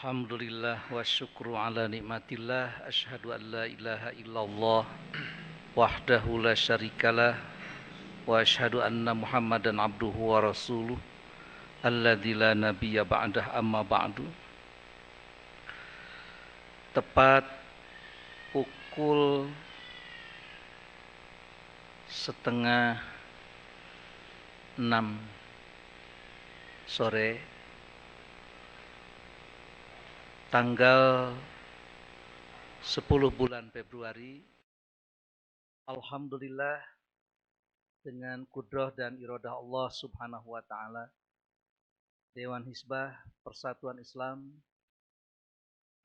Alhamdulillah wa syukru ala nikmatillah. Ashhadu an la ilaha illallah wahdahu la syarikalah wa ashhadu anna Muhammadan abduhu wa rasuluh alladzi la nabiyya ba'dah, amma ba'du. Tepat pukul 5:30 sore tanggal 10 bulan Februari, alhamdulillah dengan kudrah dan iradah Allah Subhanahu wa taala, Dewan Hizbah Persatuan Islam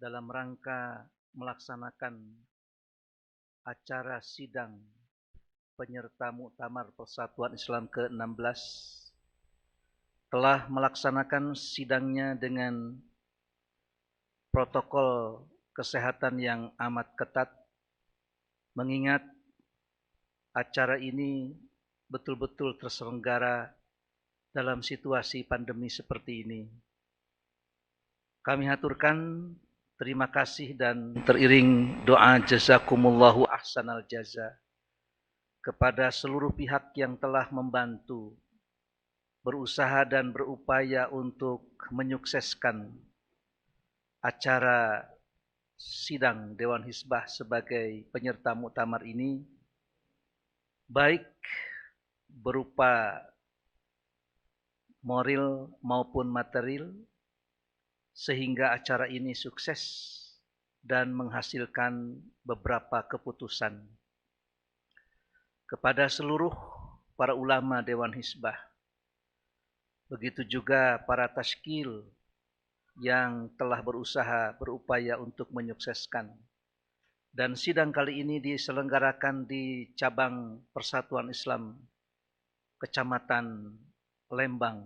dalam rangka melaksanakan acara sidang penyerta Muktamar Persatuan Islam ke-16 telah melaksanakan sidangnya dengan protokol kesehatan yang amat ketat, mengingat acara ini betul-betul terselenggara dalam situasi pandemi seperti ini. Kami haturkan terima kasih dan teriring doa jazakumullahu ahsanal jaza kepada seluruh pihak yang telah membantu, berusaha dan berupaya untuk menyukseskan acara sidang Dewan Hizbah sebagai penyerta muktamar ini, baik berupa moral maupun material, sehingga acara ini sukses dan menghasilkan beberapa keputusan. Kepada seluruh para ulama Dewan Hizbah, begitu juga para tashkil yang telah berusaha berupaya untuk menyukseskan. Dan sidang kali ini diselenggarakan di cabang Persatuan Islam Kecamatan Lembang,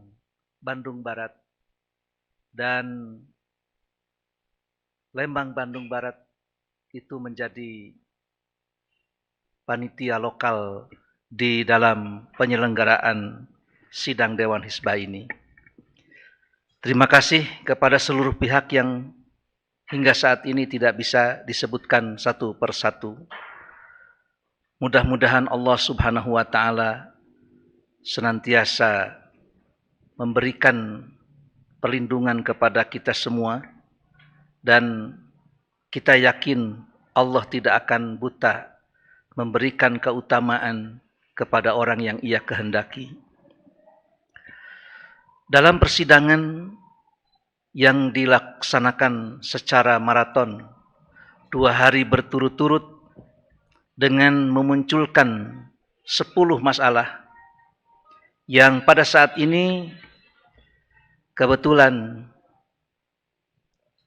Bandung Barat. Dan Lembang, Bandung Barat itu menjadi panitia lokal di dalam penyelenggaraan sidang Dewan Hizbah ini. Terima kasih kepada seluruh pihak yang hingga saat ini tidak bisa disebutkan satu persatu. Mudah-mudahan Allah Subhanahu wa taala senantiasa memberikan perlindungan kepada kita semua, dan kita yakin Allah tidak akan buta memberikan keutamaan kepada orang yang Ia kehendaki. Dalam persidangan yang dilaksanakan secara maraton 2 hari berturut-turut dengan memunculkan 10 masalah yang pada saat ini kebetulan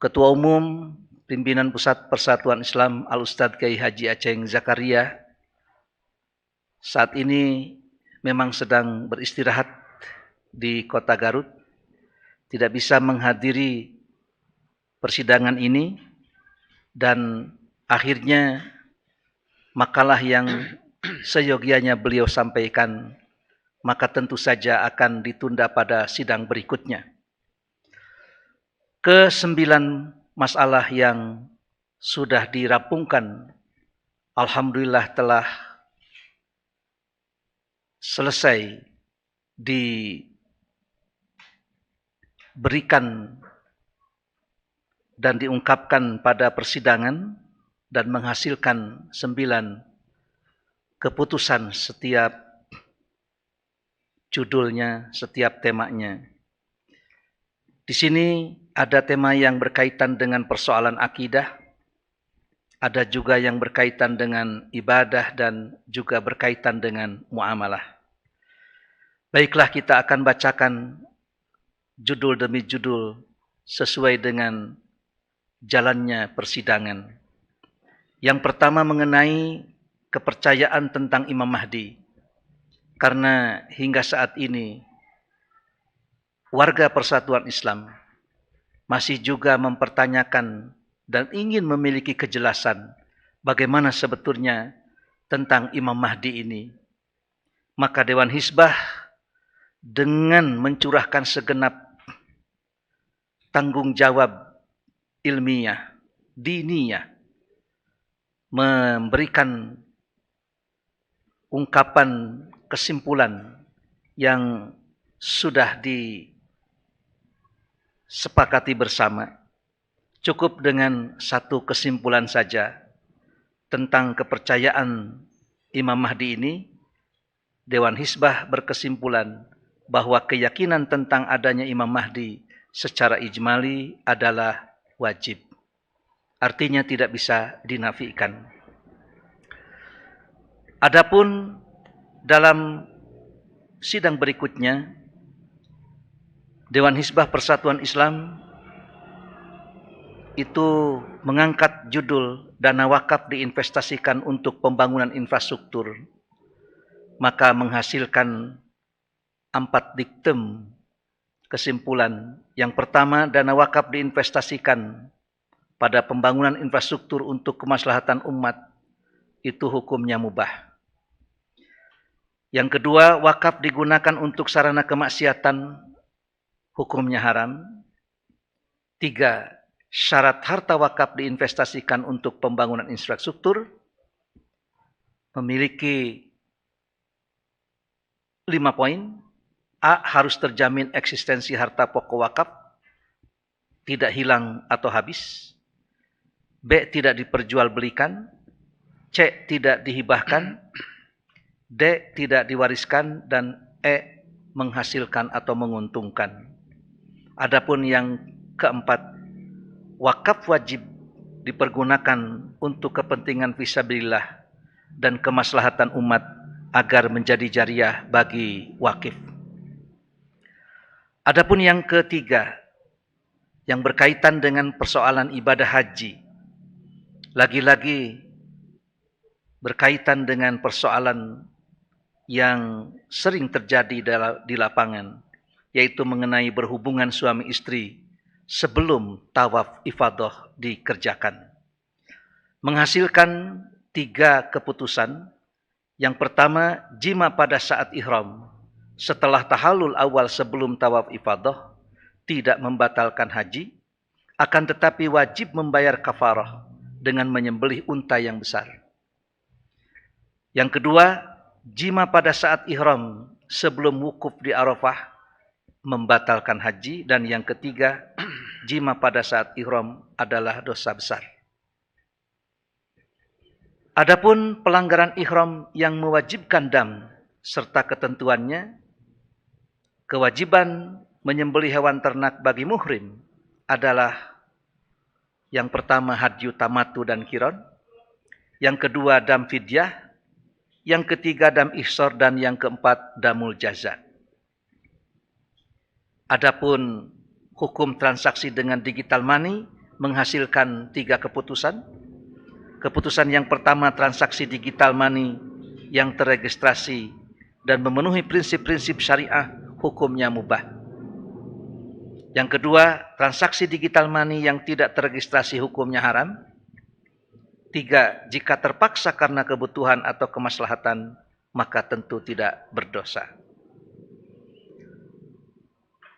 Ketua Umum Pimpinan Pusat Persatuan Islam Al-Ustadz Kiai Haji Aceng Zakaria saat ini memang sedang beristirahat di Kota Garut, tidak bisa menghadiri persidangan ini, dan akhirnya makalah yang seyogianya beliau sampaikan maka tentu saja akan ditunda pada sidang berikutnya. Ke-9 masalah yang sudah dirampungkan, alhamdulillah telah selesai diberikan dan diungkapkan pada persidangan dan menghasilkan 9 keputusan setiap judulnya, setiap temanya. Di sini ada tema yang berkaitan dengan persoalan akidah, ada juga yang berkaitan dengan ibadah dan juga berkaitan dengan muamalah. Baiklah, kita akan bacakan judul demi judul sesuai dengan jalannya persidangan. Yang pertama mengenai kepercayaan tentang Imam Mahdi. Karena hingga saat ini warga Persatuan Islam masih juga mempertanyakan dan ingin memiliki kejelasan bagaimana sebetulnya tentang Imam Mahdi ini. Maka Dewan Hizbah dengan mencurahkan segenap tanggung jawab ilmiah, diniyah, memberikan ungkapan kesimpulan yang sudah disepakati bersama. Cukup dengan satu kesimpulan saja tentang kepercayaan Imam Mahdi ini. Dewan Hizbah berkesimpulan bahwa keyakinan tentang adanya Imam Mahdi secara ijmali adalah wajib. Artinya tidak bisa dinafikan. Adapun dalam sidang berikutnya, Dewan Hizbah Persatuan Islam itu mengangkat judul dana wakaf diinvestasikan untuk pembangunan infrastruktur, maka menghasilkan 4 diktum kesimpulan. Yang pertama, dana wakaf diinvestasikan pada pembangunan infrastruktur untuk kemaslahatan umat, itu hukumnya mubah. Yang kedua, wakaf digunakan untuk sarana kemaksiatan, hukumnya haram. 3, syarat harta wakaf diinvestasikan untuk pembangunan infrastruktur memiliki 5 poin. A, harus terjamin eksistensi harta pokok wakaf, tidak hilang atau habis. B, tidak diperjualbelikan. C, tidak dihibahkan. D, tidak diwariskan. Dan E, menghasilkan atau menguntungkan. Adapun yang keempat, wakaf wajib dipergunakan untuk kepentingan fisabilillah dan kemaslahatan umat agar menjadi jariah bagi wakif. Adapun yang ketiga, yang berkaitan dengan persoalan ibadah haji, lagi-lagi berkaitan dengan persoalan yang sering terjadi di lapangan, yaitu mengenai berhubungan suami istri sebelum tawaf ifadah dikerjakan. Menghasilkan 3 keputusan. Yang pertama, jima pada saat ihram setelah tahallul awal sebelum tawaf ifadah tidak membatalkan haji, akan tetapi wajib membayar kafarah dengan menyembelih unta yang besar. Yang kedua, jima pada saat ihram sebelum wukuf di Arafah membatalkan haji. Dan yang ketiga, jima pada saat ihram adalah dosa besar. Adapun pelanggaran ihram yang mewajibkan dam serta ketentuannya, kewajiban menyembelih hewan ternak bagi muhrim adalah yang pertama hadyu tamatu dan kiron, yang kedua dam fidyah, yang ketiga dam ihsor, dan yang keempat damul jaza. Adapun hukum transaksi dengan digital money menghasilkan 3 keputusan. Keputusan yang pertama, transaksi digital money yang terregistrasi dan memenuhi prinsip-prinsip syariah hukumnya mubah. Yang kedua, transaksi digital money yang tidak terregistrasi hukumnya haram. 3, jika terpaksa karena kebutuhan atau kemaslahatan, maka tentu tidak berdosa.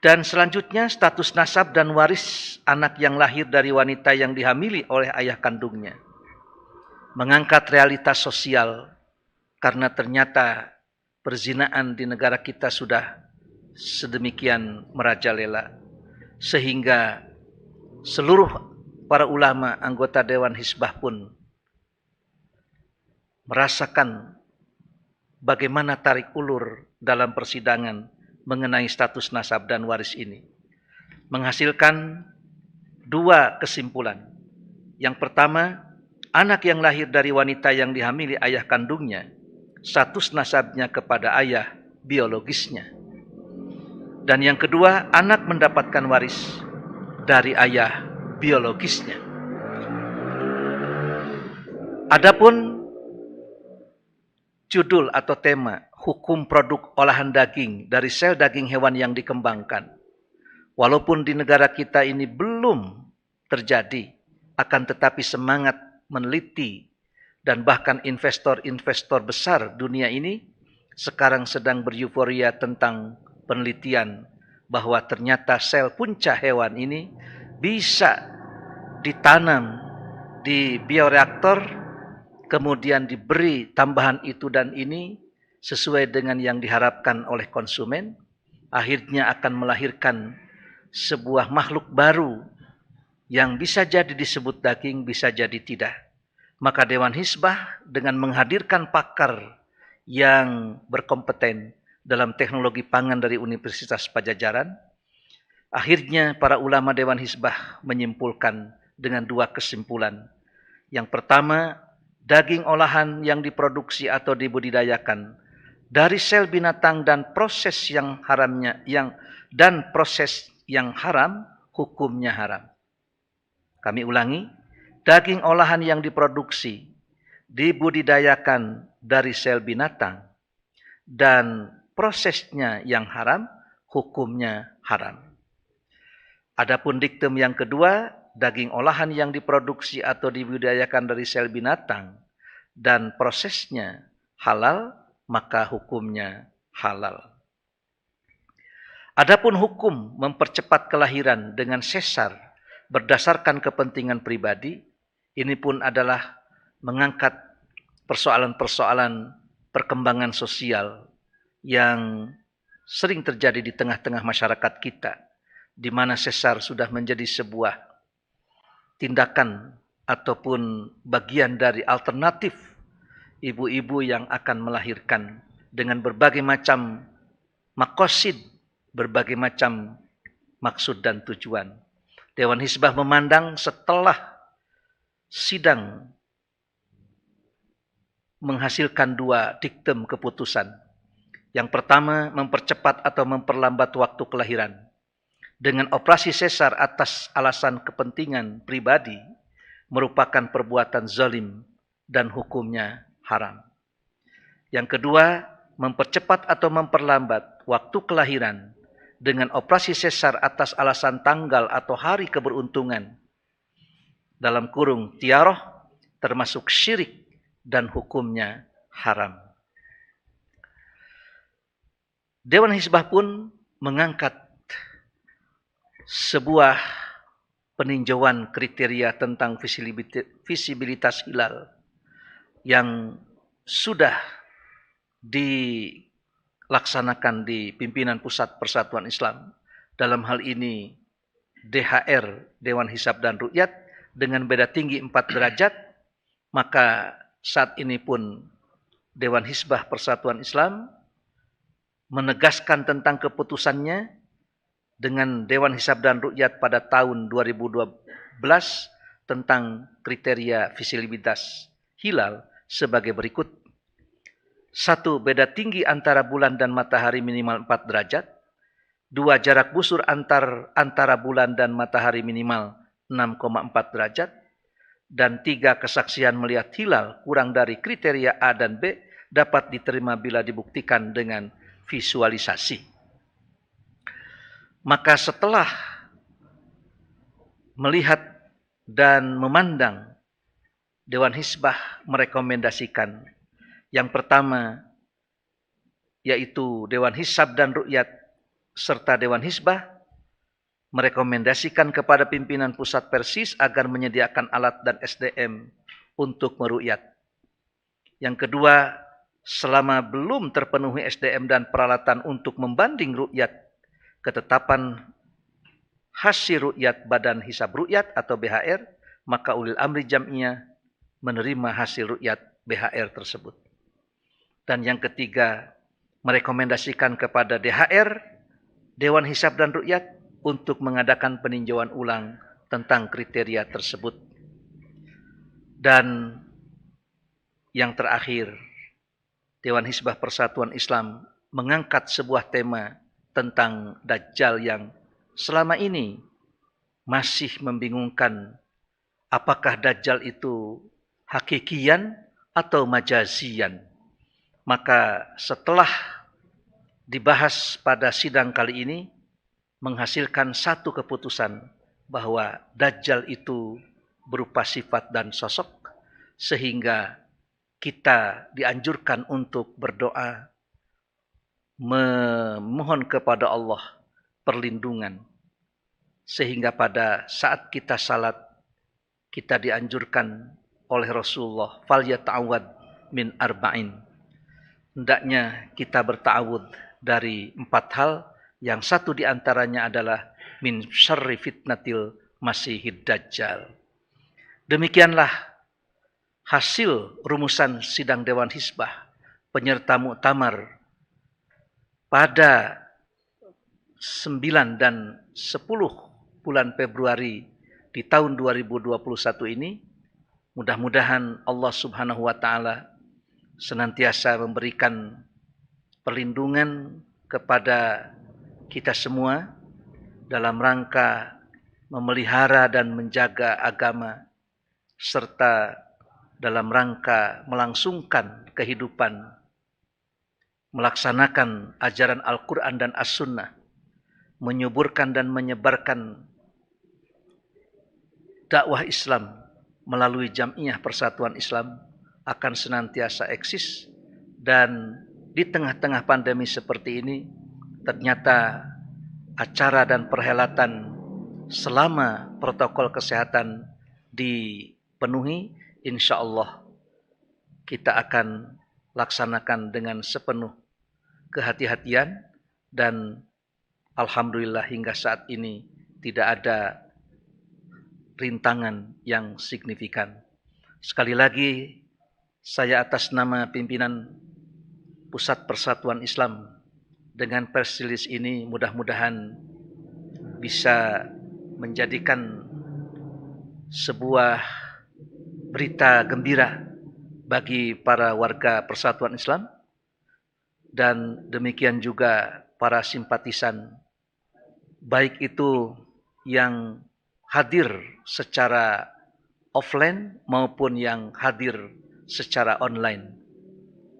Dan selanjutnya, status nasab dan waris anak yang lahir dari wanita yang dihamili oleh ayah kandungnya. Mengangkat realitas sosial, karena ternyata perzinaan di negara kita sudah sedemikian merajalela, sehingga seluruh para ulama anggota Dewan Hizbah pun merasakan bagaimana tarik ulur dalam persidangan mengenai status nasab dan waris ini. Menghasilkan 2 kesimpulan. Yang pertama, anak yang lahir dari wanita yang dihamili ayah kandungnya, status nasabnya kepada ayah biologisnya. Dan yang kedua, anak mendapatkan waris dari ayah biologisnya. Adapun judul atau tema hukum produk olahan daging dari sel daging hewan yang dikembangkan, walaupun di negara kita ini belum terjadi, akan tetapi semangat meneliti dan bahkan investor-investor besar dunia ini sekarang sedang beryuforia tentang penelitian bahwa ternyata sel punca hewan ini bisa ditanam di bioreaktor, kemudian diberi tambahan itu dan ini sesuai dengan yang diharapkan oleh konsumen, akhirnya akan melahirkan sebuah makhluk baru yang bisa jadi disebut daging, bisa jadi tidak. Maka Dewan Hizbah dengan menghadirkan pakar yang berkompeten dalam teknologi pangan dari Universitas Pajajaran, akhirnya para ulama Dewan Hizbah menyimpulkan dengan dua kesimpulan. Yang pertama, daging olahan yang diproduksi atau dibudidayakan dari sel binatang dan proses yang haram, hukumnya haram. Kami ulangi, daging olahan yang diproduksi, dibudidayakan dari sel binatang, dan prosesnya yang haram, hukumnya haram. Adapun diktum yang kedua, daging olahan yang diproduksi atau dibudidayakan dari sel binatang, dan prosesnya halal, maka hukumnya halal. Adapun hukum mempercepat kelahiran dengan sesar berdasarkan kepentingan pribadi, ini pun adalah mengangkat persoalan-persoalan perkembangan sosial yang sering terjadi di tengah-tengah masyarakat kita, di mana sesar sudah menjadi sebuah tindakan ataupun bagian dari alternatif ibu-ibu yang akan melahirkan dengan berbagai macam makosid, berbagai macam maksud dan tujuan. Dewan Hizbah memandang setelah sidang menghasilkan dua diktum keputusan. Yang pertama, mempercepat atau memperlambat waktu kelahiran dengan operasi sesar atas alasan kepentingan pribadi merupakan perbuatan zalim dan hukumnya haram. Yang kedua, mempercepat atau memperlambat waktu kelahiran dengan operasi sesar atas alasan tanggal atau hari keberuntungan, dalam kurung tiaroh, termasuk syirik dan hukumnya haram. Dewan Hizbah pun mengangkat sebuah peninjauan kriteria tentang visibilitas hilal yang sudah dilaksanakan di pimpinan Pusat Persatuan Islam. Dalam hal ini DHR, Dewan Hisab dan Ru'yat, dengan beda tinggi 4 derajat, maka saat ini pun Dewan Hizbah Persatuan Islam menegaskan tentang keputusannya dengan Dewan Hisab dan Ru'yat pada tahun 2012 tentang kriteria visibilitas hilal sebagai berikut. 1. Beda tinggi antara bulan dan matahari minimal 4 derajat. 2. Jarak busur antara bulan dan matahari minimal 6,4 derajat. Dan 3. Kesaksian melihat hilal kurang dari kriteria A dan B dapat diterima bila dibuktikan dengan visualisasi. Maka setelah melihat dan memandang, Dewan Hizbah merekomendasikan yang pertama, yaitu Dewan Hisab dan Ru'yat serta Dewan Hizbah merekomendasikan kepada pimpinan pusat Persis agar menyediakan alat dan SDM untuk meru'yat. Yang kedua, selama belum terpenuhi SDM dan peralatan untuk membanding ru'yat, ketetapan hasil ru'yat Badan Hisab Ru'yat atau BHR, maka ulil amri jam'iyah menerima hasil ru'yat BHR tersebut. Dan yang ketiga, merekomendasikan kepada DHR, Dewan Hisab dan Ru'yat, untuk mengadakan peninjauan ulang tentang kriteria tersebut. Dan yang terakhir, Dewan Hizbah Persatuan Islam mengangkat sebuah tema tentang Dajjal yang selama ini masih membingungkan, apakah Dajjal itu hakikian atau majazian. Maka setelah dibahas pada sidang kali ini, menghasilkan satu keputusan bahwa Dajjal itu berupa sifat dan sosok, sehingga kita dianjurkan untuk berdoa, memohon kepada Allah perlindungan, sehingga pada saat kita salat, kita dianjurkan oleh Rasulullah, falyata'awad min arba'in. Hendaknya kita berta'awud dari 4 hal, yang satu diantaranya adalah min syarri fitnatil masihid dajjal. Demikianlah hasil rumusan sidang Dewan Hizbah penyerta muktamar pada 9 dan 10 bulan Februari di tahun 2021 ini. Mudah-mudahan Allah Subhanahu wa taala senantiasa memberikan perlindungan kepada kita semua dalam rangka memelihara dan menjaga agama, serta dalam rangka melangsungkan kehidupan, melaksanakan ajaran Al-Quran dan As-Sunnah, menyuburkan dan menyebarkan dakwah Islam melalui Jam'iyah Persatuan Islam akan senantiasa eksis. Dan di tengah-tengah pandemi seperti ini, ternyata acara dan perhelatan selama protokol kesehatan dipenuhi, insya Allah kita akan laksanakan dengan sepenuh kehati-hatian, dan alhamdulillah hingga saat ini tidak ada rintangan yang signifikan. Sekali lagi, saya atas nama pimpinan Pusat Persatuan Islam dengan press release ini mudah-mudahan bisa menjadikan sebuah berita gembira bagi para warga Persatuan Islam, dan demikian juga para simpatisan, baik itu yang hadir secara offline maupun yang hadir secara online.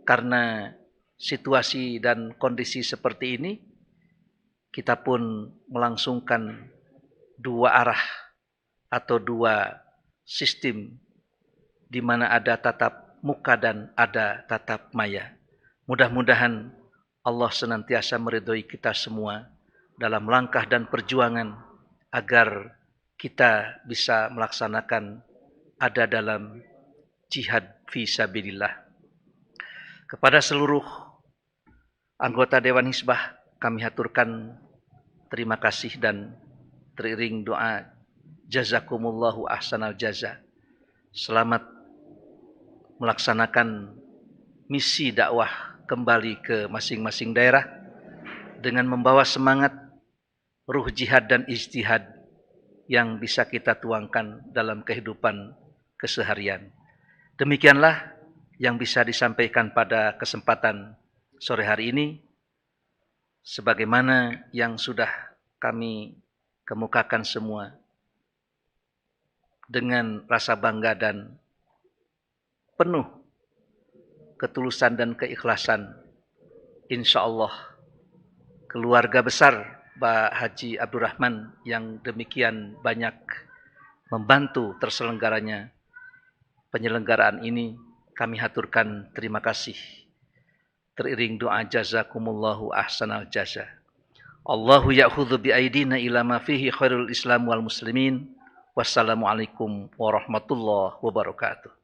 Karena situasi dan kondisi seperti ini, kita pun melangsungkan 2 arah atau 2 sistem, di mana ada tatap muka dan ada tatap maya. Mudah-mudahan Allah senantiasa meridhoi kita semua dalam langkah dan perjuangan agar kita bisa melaksanakan ada dalam jihad fi sabilillah. Kepada seluruh anggota Dewan Hizbah kami haturkan terima kasih dan teriring doa jazakumullahu ahsanal jaza. Selamat melaksanakan misi dakwah kembali ke masing-masing daerah dengan membawa semangat ruh jihad dan ijtihad yang bisa kita tuangkan dalam kehidupan keseharian. Demikianlah yang bisa disampaikan pada kesempatan sore hari ini, sebagaimana yang sudah kami kemukakan semua dengan rasa bangga dan penuh ketulusan dan keikhlasan. Insya Allah keluarga besar Pak Haji Abdurrahman yang demikian banyak membantu terselenggaranya penyelenggaraan ini, kami haturkan terima kasih. Teriring doa jazakumullahu ahsanal jaza. Allahu ya'khudhu bi'aidina ila ma fihi khairul islam wal muslimin. Wassalamualaikum warahmatullahi wabarakatuh.